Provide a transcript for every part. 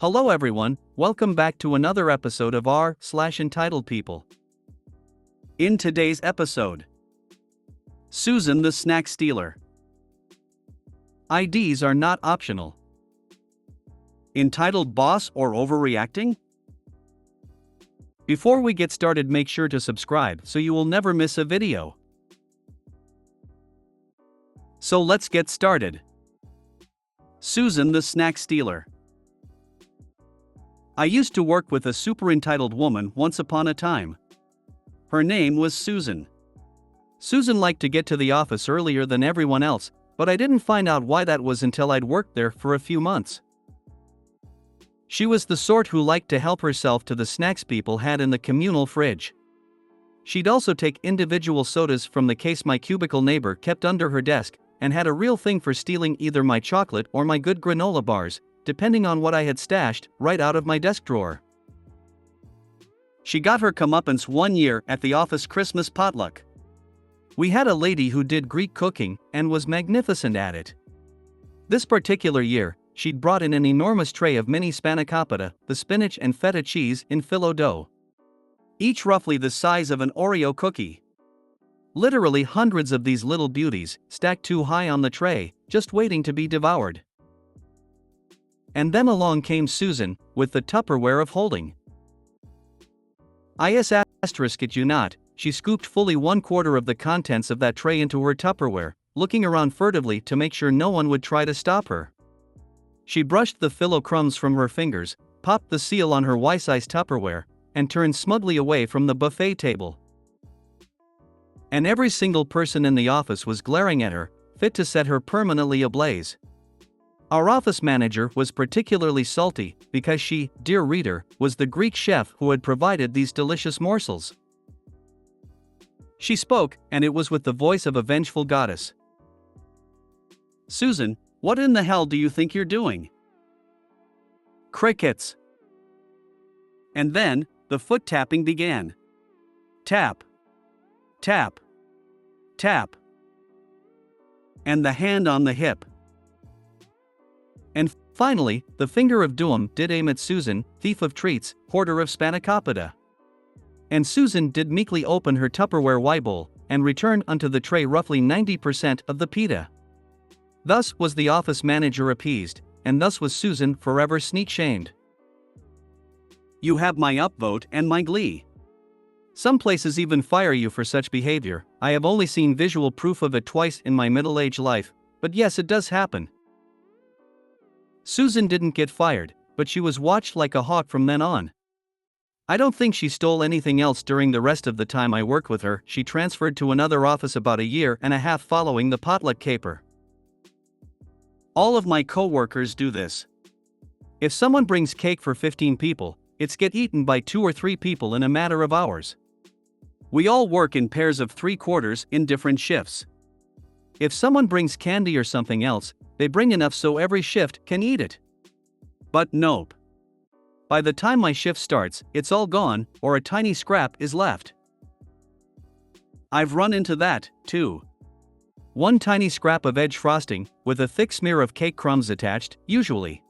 Hello everyone, welcome back to another episode of r/Entitled People. In today's episode, Susan the Snack Stealer. IDs are not optional. Entitled boss or overreacting? Before we get started, make sure to subscribe so you will never miss a video. So let's get started. Susan the Snack Stealer. I used to work with a super entitled woman once upon a time. Her name was Susan. Susan liked to get to the office earlier than everyone else, but I didn't find out why that was until I'd worked there for a few months. She was the sort who liked to help herself to the snacks people had in the communal fridge. She'd also take individual sodas from the case my cubicle neighbor kept under her desk, and had a real thing for stealing either my chocolate or my good granola bars, depending on what I had stashed, right out of my desk drawer. She got her comeuppance one year at the office Christmas potluck. We had a lady who did Greek cooking and was magnificent at it. This particular year, she'd brought in an enormous tray of mini spanakopita, the spinach and feta cheese in phyllo dough, each roughly the size of an Oreo cookie. Literally hundreds of these little beauties, stacked too high on the tray, just waiting to be devoured. And then along came Susan, with the Tupperware of holding. Kid you not, she scooped fully 1/4 of the contents of that tray into her Tupperware, looking around furtively to make sure no one would try to stop her. She brushed the phyllo crumbs from her fingers, popped the seal on her Y-size Tupperware, and turned smugly away from the buffet table. And every single person in the office was glaring at her, fit to set her permanently ablaze. Our office manager was particularly salty because she, dear reader, was the Greek chef who had provided these delicious morsels. She spoke, and it was with the voice of a vengeful goddess. "Susan, what in the hell do you think you're doing?" Crickets. And then, the foot tapping began. Tap. Tap. Tap. And the hand on the hip. And finally, the finger of doom did aim at Susan, thief of treats, hoarder of spanakopita. And Susan did meekly open her Tupperware Y-bowl, and return unto the tray roughly 90% of the pita. Thus was the office manager appeased, and thus was Susan forever sneak-shamed. You have my upvote and my glee. Some places even fire you for such behavior. I have only seen visual proof of it twice in my middle-aged life, but yes, it does happen. Susan didn't get fired, but she was watched like a hawk from then on. I don't think she stole anything else during the rest of the time I worked with her. She transferred to another office about a year and a half following the potluck caper. All of my co-workers do this. If someone brings cake for 15 people, it's get eaten by 2 or 3 people in a matter of hours. We all work in pairs of 3/4 in different shifts. If someone brings candy or something else, they bring enough so every shift can eat it. But nope. By the time my shift starts, it's all gone, or a tiny scrap is left. I've run into that, too. One tiny scrap of edge frosting, with a thick smear of cake crumbs attached, usually.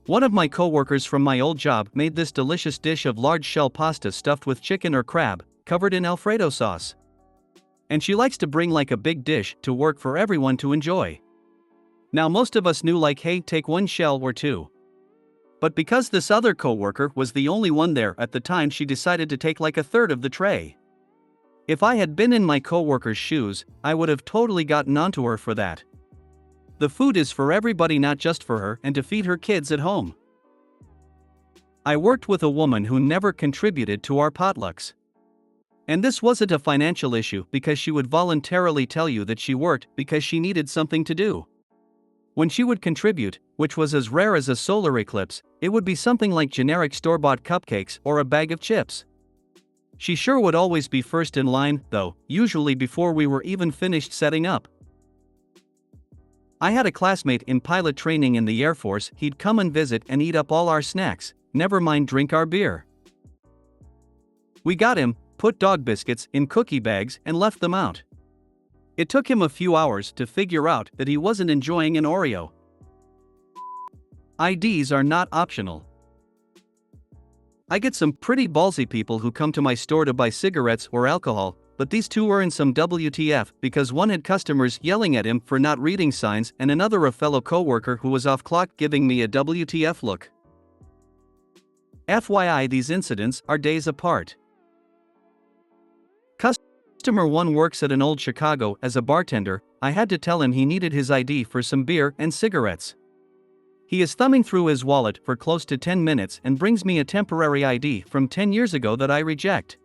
One of my co-workers from my old job made this delicious dish of large shell pasta stuffed with chicken or crab, covered in Alfredo sauce. And she likes to bring like a big dish to work for everyone to enjoy. Now most of us knew like, hey, take 1 shell or 2. But because this other co-worker was the only one there at the time, she decided to take like 1/3 of the tray. If I had been in my co-worker's shoes, I would have totally gotten onto her for that. The food is for everybody, not just for her and to feed her kids at home. I worked with a woman who never contributed to our potlucks. And this wasn't a financial issue because she would voluntarily tell you that she worked because she needed something to do. When she would contribute, which was as rare as a solar eclipse, it would be something like generic store-bought cupcakes or a bag of chips. She sure would always be first in line, though, usually before we were even finished setting up. I had a classmate in pilot training in the Air Force. He'd come and visit and eat up all our snacks, never mind drink our beer. We got him, put dog biscuits in cookie bags and left them out. It took him a few hours to figure out that he wasn't enjoying an Oreo. IDs are not optional. I get some pretty ballsy people who come to my store to buy cigarettes or alcohol, but these two were in some WTF because one had customers yelling at him for not reading signs and another a fellow coworker who was off clock giving me a WTF look. FYI, these incidents are days apart. Customer 1 works at an old Chicago as a bartender. I had to tell him he needed his ID for some beer and cigarettes. He is thumbing through his wallet for close to 10 minutes and brings me a temporary ID from 10 years ago that I reject.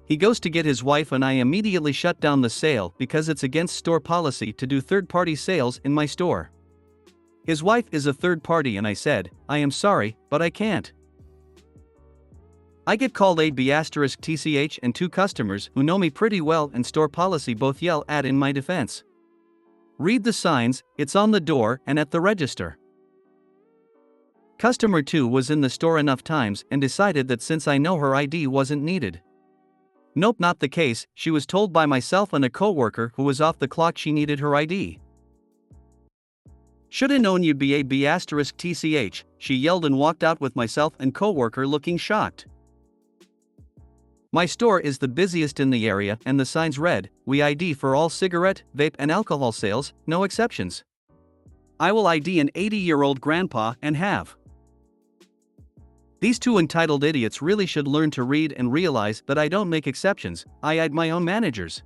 He goes to get his wife and I immediately shut down the sale because it's against store policy to do third-party sales in my store. His wife is a third party and I said, I am sorry, but I can't. I get called *TCH and two customers who know me pretty well and store policy both yell at in my defense. Read the signs, it's on the door and at the register. Customer 2 was in the store enough times and decided that since I know her ID wasn't needed. Nope, not the case. She was told by myself and a coworker who was off the clock she needed her ID. Shoulda known you'd be *TCH, she yelled and walked out with myself and coworker looking shocked. My store is the busiest in the area and the signs read, we ID for all cigarette, vape and alcohol sales, no exceptions. I will ID an 80-year-old grandpa and have. These two entitled idiots really should learn to read and realize that I don't make exceptions, I ID my own managers.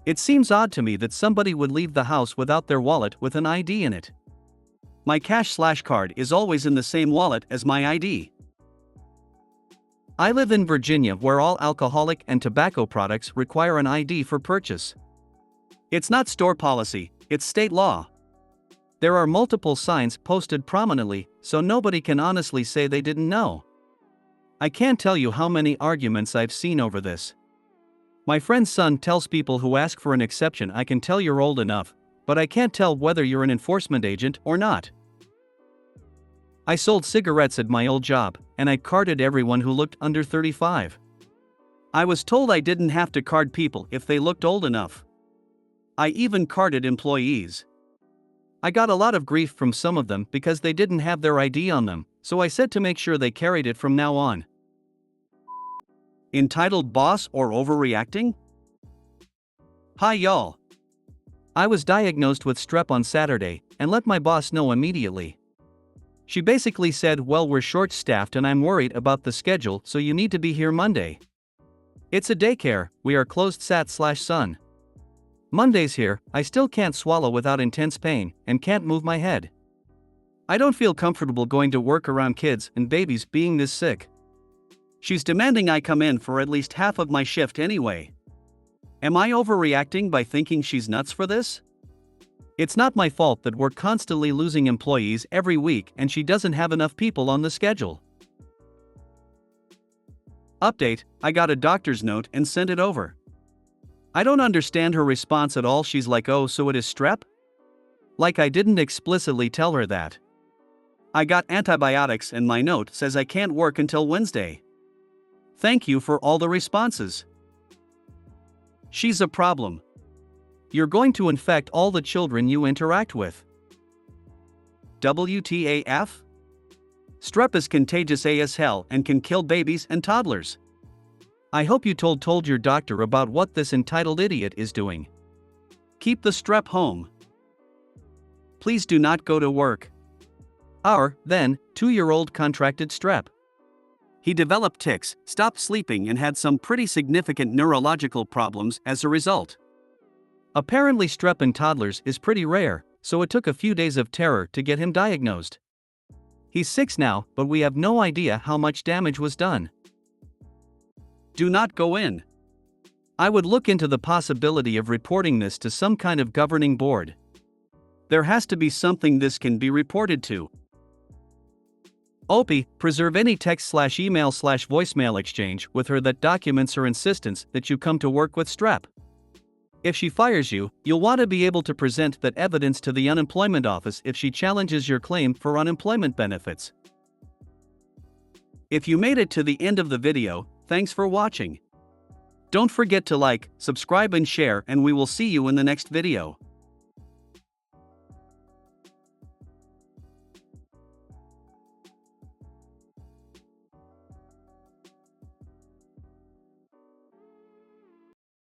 It seems odd to me that somebody would leave the house without their wallet with an ID in it. My cash/card is always in the same wallet as my ID. I live in Virginia where all alcoholic and tobacco products require an ID for purchase. It's not store policy, it's state law. There are multiple signs posted prominently, so nobody can honestly say they didn't know. I can't tell you how many arguments I've seen over this. My friend's son tells people who ask for an exception, I can tell you're old enough, but I can't tell whether you're an enforcement agent or not. I sold cigarettes at my old job, and I carded everyone who looked under 35. I was told I didn't have to card people if they looked old enough. I even carded employees. I got a lot of grief from some of them because they didn't have their ID on them, so I said to make sure they carried it from now on. Entitled boss or overreacting? Hi y'all. I was diagnosed with strep on Saturday and let my boss know immediately. She basically said, well, we're short-staffed and I'm worried about the schedule, so you need to be here Monday. It's a daycare, we are closed Sat/Sun. Monday's here, I still can't swallow without intense pain and can't move my head. I don't feel comfortable going to work around kids and babies being this sick. She's demanding I come in for at least half of my shift anyway. Am I overreacting by thinking she's nuts for this? It's not my fault that we're constantly losing employees every week and she doesn't have enough people on the schedule. Update, I got a doctor's note and sent it over. I don't understand her response at all. She's like, oh, so it is strep? Like I didn't explicitly tell her that. I got antibiotics and my note says I can't work until Wednesday. Thank you for all the responses. She's a problem. You're going to infect all the children you interact with. WTAF? Strep is contagious as hell and can kill babies and toddlers. I hope you told your doctor about what this entitled idiot is doing. Keep the strep home. Please do not go to work. Our, then, 2-year-old contracted strep. He developed tics, stopped sleeping and had some pretty significant neurological problems as a result. Apparently strep in toddlers is pretty rare, so it took a few days of terror to get him diagnosed. He's 6 now, but we have no idea how much damage was done. Do not go in. I would look into the possibility of reporting this to some kind of governing board. There has to be something this can be reported to. OP, preserve any text/email/voicemail exchange with her that documents her insistence that you come to work with strep. If she fires you, you'll want to be able to present that evidence to the unemployment office if she challenges your claim for unemployment benefits. If you made it to the end of the video, thanks for watching. Don't forget to like, subscribe and share, and we will see you in the next video.